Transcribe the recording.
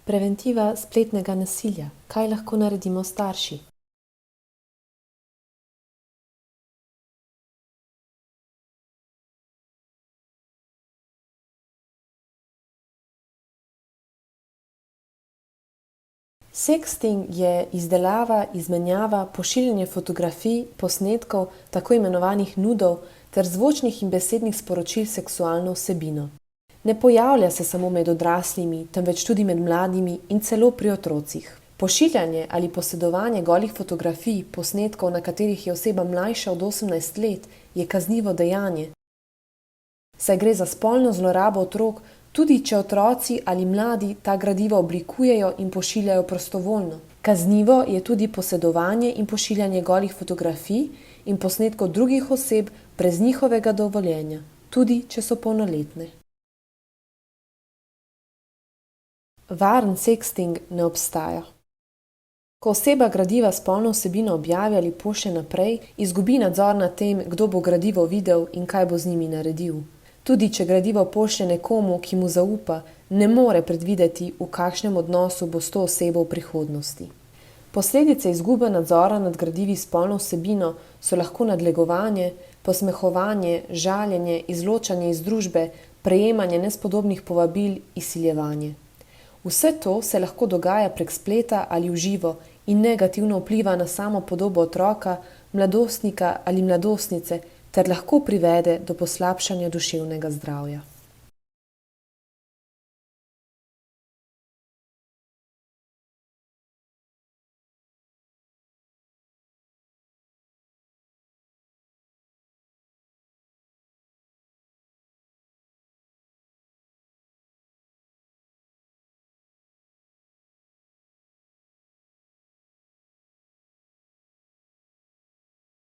Preventiva spletnega nasilja. Kaj lahko naredimo starši? Sexting je izdelava, izmenjava, pošiljanje fotografij, posnetkov, tako imenovanih nudov, ter zvočnih in besednih sporočil s seksualno vsebino. Ne pojavlja se samo med odraslimi, temveč tudi med mladimi in celo pri otrocih. Pošiljanje ali posedovanje golih fotografij, posnetkov, na katerih je oseba mlajša od 18 let, je kaznivo dejanje, saj gre za spolno zlorabo otrok, tudi če otroci ali mladi ta gradiva oblikujejo in pošiljajo prostovoljno. Kaznivo je tudi posedovanje in pošiljanje golih fotografij in posnetkov drugih oseb brez njihovega dovoljenja, tudi če so polnoletne. Varen sexting ne obstaja. Ko oseba gradiva spolno vsebino objavi ali pošlje naprej, izgubi nadzor nad tem, kdo bo gradivo videl in kaj bo z njimi naredil. Tudi če gradivo pošlje nekomu, ki mu zaupa, ne more predvideti, v kakšnem odnosu bo s to osebo v prihodnosti. Posledice izgube nadzora nad gradivi spolno vsebino so lahko nadlegovanje, posmehovanje, žaljenje, izločanje iz družbe, prejemanje nespodobnih povabil, izsiljevanje. Vse to se lahko dogaja prek spleta ali v živo in negativno vpliva na samo podobo otroka, mladostnika ali mladostnice ter lahko privede do poslabšanja duševnega zdravja.